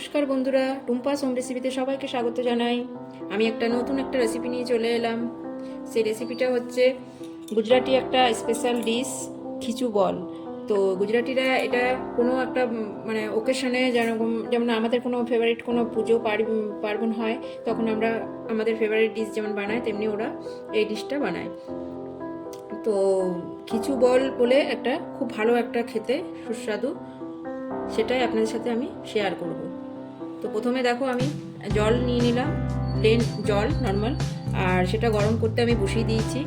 নমস্কার বন্ধুরা, টুম্পাস হোম রেসিপিতে সবাইকে স্বাগত জানাই। আমি নতুন একটা রেসিপি নিয়ে চলে এলাম। সেই রেসিপিটা হচ্ছে গুজরাটি একটা স্পেশাল ডিশ, খিচু বল। তো গুজরাটিরা এটা কোনো একটা মানে ওকেশনে যেমন আমাদের কোনো ফেভারিট কোনো পুজো পার্বণ হয়, তখন আমরা আমাদের ফেভারিট ডিশ যেমন বানাই, তেমনি ওরা এই ডিশটা বানায়। তো খিচু বল বলে একটা খুব ভালো একটা খেতে সুস্বাদু, সেটাই আপনাদের সাথে আমি শেয়ার করব। তো প্রথমে দেখো আমি জল নিয়ে নিলাম, প্লেন জল নর্মাল, আর সেটা গরম করতে আমি বসিয়ে দিয়েছি।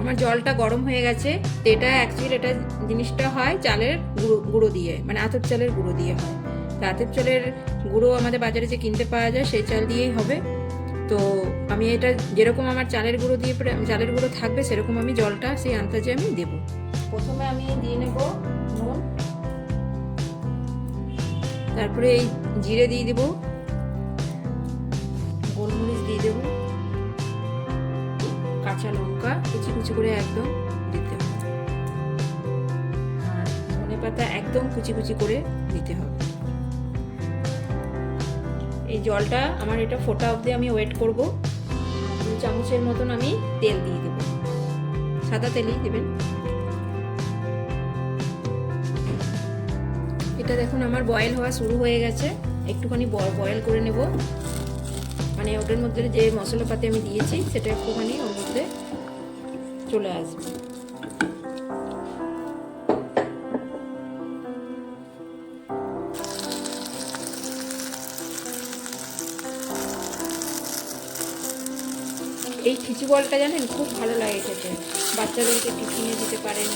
আমার জলটা গরম হয়ে গেছে। তো এটা অ্যাকচুয়ালি এটা জিনিসটা হয় চালের গুঁড়ো দিয়ে, মানে আতপ চালের গুঁড়ো দিয়ে হয়। তো আতপ চালের গুঁড়ো আমাদের বাজারে যে কিনতে পাওয়া যায় সেই চাল দিয়েই হবে। তো আমি এটা যেরকম আমার চালের গুঁড়ো থাকবে সেরকম আমি জলটা সেই আন্দাজে আমি দেবো। প্রথমে আমি দিয়ে নেব নুন, তারপরে এই জিরে দিয়ে দেবো, গোলমরিচ দিয়ে দেবো, কাঁচা লঙ্কা কুচি কুচি করে একদম দিতে হবে, আর ধনেপাতা একদম কুচি কুচি করে দিতে হবে। এই জলটা আমার এটা ফোটা অবধি আমি ওয়েট করব। 2 চামচের মতন আমি তেল দিয়ে দেব, সাদা তেলই দেবেন। এটা দেখুন আমার বয়েল হওয়া শুরু হয়ে গেছে। একটুখানি বয়েল করে নেব, মানে ওটার মধ্যে যে মশলাপাতি আমি দিয়েছি সেটা একটুখানি ওর মধ্যে চলে আসবে। এই খিচু বলটা জানেন খুব ভালো লাগে খেতে, বাচ্চাদেরকে টিফিনে দিতে পারেন,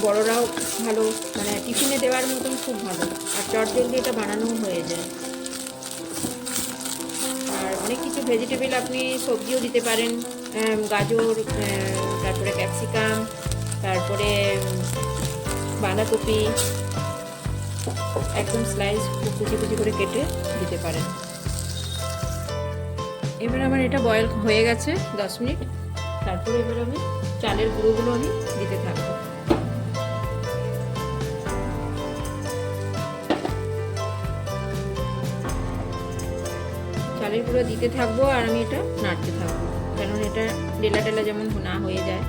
বড়রাও ভালো, মানে টিফিনে দেওয়ার মতন খুব ভালো, আর চটজলদি এটা বানানোও হয়ে যায়। আর অনেক কিছু ভেজিটেবল আপনি সবজিও দিতে পারেন, গাজর, তারপরে ক্যাপসিকাম, তারপরে বাঁধাকপি একদম স্লাইস কুচি কুচি করে কেটে দিতে পারেন। এবার আমার এটা বয়েল হয়ে গেছে 10 মিনিট। তারপরে এবার আমি চালের গুঁড়োগুলো আমি দিতে থাকবো। চালের গুঁড়ো দিতে থাকবো আর আমি এটা নাড়তে থাকবো, কারণ এটা ডেলা ডেলা যেমন না হয়ে যায়।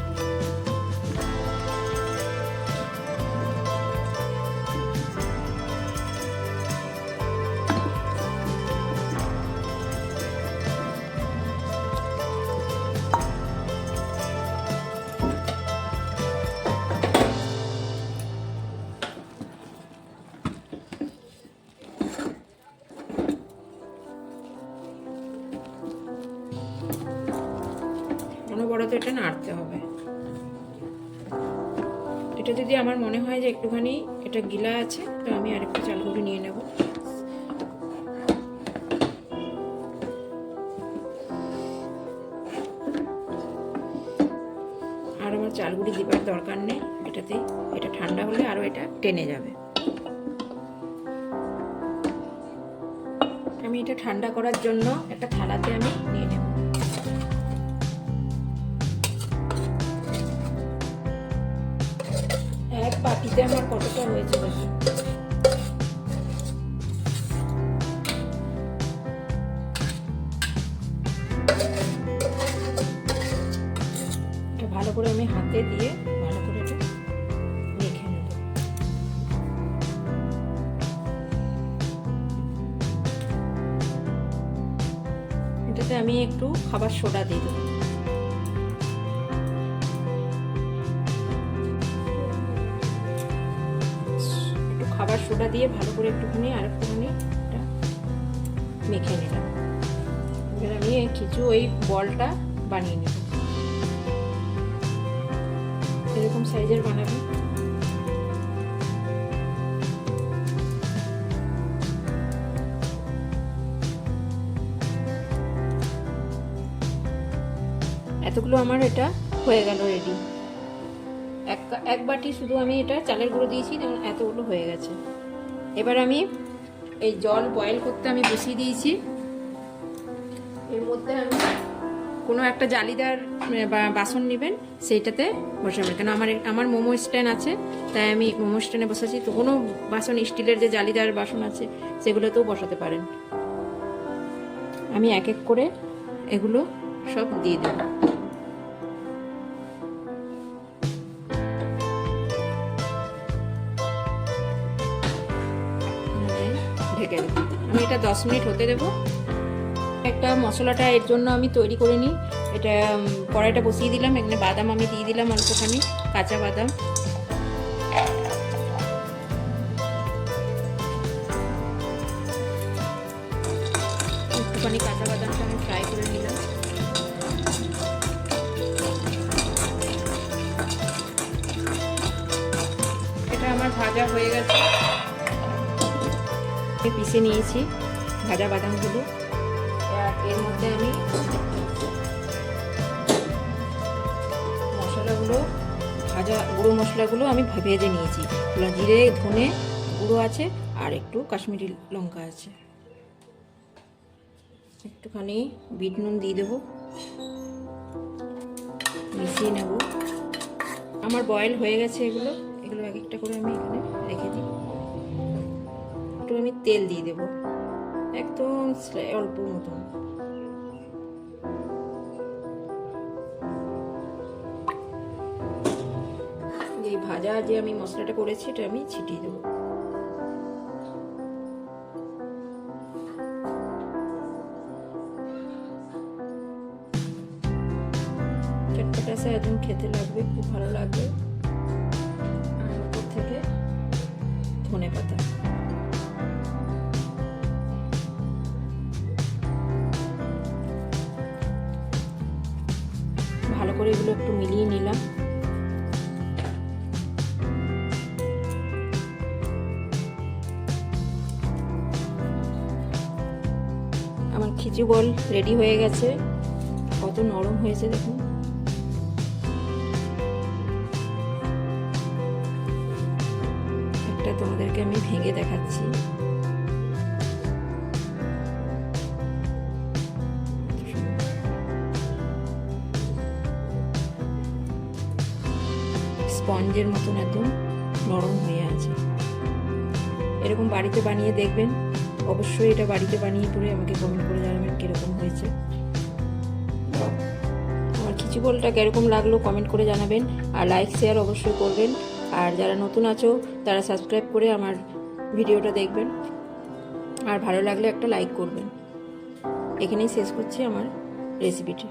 অনবরত এটা নাড়তে হবে। এটা যদি আমার মনে হয় যে একটুখানি এটা গিলা আছে, তো আমি আরেকটু চাল গুঁড়ো নিয়ে নেব। আর আমার চাল গুঁড়ি দিবার দরকার নেই এটাতেই, এটা ঠান্ডা হলে আরও এটা টেনে যাবে। আমি এটা ঠান্ডা করার জন্য একটা থালাতে আমি নিয়ে নেব। এক বাটিতে আমার কতটা হয়েছে দেখুন। এটা ভালো করে আমি হাতে দিয়ে ভালো করে এটা মেখে নেব। এটাতে আমি একটু খাবার সোডা দিয়ে দেবো। খাবার সোডা দিয়ে ভালো করে একটুখানি এটা মেখে নিলাম। এবার আমি খিচু ওই বলটা বানিয়ে নেব, এরকম সাইজের বানাবো। এতগুলো আমার এটা হয়ে গেল রেডি। এক বাটি শুধু আমি এটা চালের গুঁড়ো দিয়েছি, এতগুলো হয়ে গেছে। এবার আমি এই জল বয়েল করতে আমি বসিয়ে দিয়েছি। এর মধ্যে আমি কোনো একটা জালিদার বাসন নেবেন, সেইটাতে বসাবেন। কেন আমার মোমো স্ট্যান্ড আছে, তাই আমি মোমো স্ট্যান্ডে বসাচ্ছি। তো কোনো বাসন, স্টিলের যে জালিদার বাসন আছে সেগুলোতেও বসাতে পারেন। আমি এক এক করে এগুলো সব দিয়ে দেব। ঢেকে দেব। আমি এটা 10 মিনিট হতে দেবো। একটা মশলাটা এর জন্য আমি তৈরি করে নিই। এটা কড়াইটা বসিয়ে দিলাম, এখানে বাদাম আমি দিয়ে দিলাম অল্পখানি, কাঁচা বাদাম। একটুখানি কাঁচা বাদামটা আমি ফ্রাই করে নিলাম। এটা আমার ভাজা হয়ে গেছে, পিষে নিয়েছি ভাজা বাদামগুলো। এর মধ্যে আমি মশলাগুলো, ভাজা গুঁড়ো মশলাগুলো আমি ভেজে নিয়েছি। জিরে, ধনে গুঁড়ো আছে, আর একটু কাশ্মীরি লঙ্কা আছে। একটুখানি বিট নুন দিয়ে দেবো, মিশিয়ে নেব। আমার বয়েল হয়ে গেছে এগুলো এক একটা করে আমি এখানে রেখে দিই। একটু আমি তেল দিয়ে দেবো, একদম অল্প মতন। এই ভাজা যে আমি মশলাটা করেছি এটা আমি ছিটিয়ে দেবো। চটপটা সে একদম খেতে লাগবে, খুব ভালো লাগবে। আর উপর থেকে ধনে পাতা। ভালো করে এগুলো একটু মিলিয়ে নিলাম। আমার খিচুড়ি বল রেডি হয়ে গেছে। কত নরম হয়েছে দেখুন। একটা তোমাদেরকে আমি ভেঙে দেখাচ্ছি। স্পঞ্জের মতন একদম নরম হয়ে আছে। এরকম বাড়িতে বানিয়ে দেখবেন। অবশ্যই এটা বাড়িতে বানিয়ে পরে আমাকে কমেন্ট করে জানাবেন কিরকম হয়েছে। আমার খিচুড়ি বলটা কিরকম লাগলো কমেন্ট করে জানাবেন, আর লাইক শেয়ার অবশ্যই করবেন। আর যারা নতুন আছো তারা সাবস্ক্রাইব করে আমার ভিডিওটা দেখবেন, আর ভালো লাগলে একটা লাইক করবেন। এখানেই শেষ করছি আমার রেসিপিটি।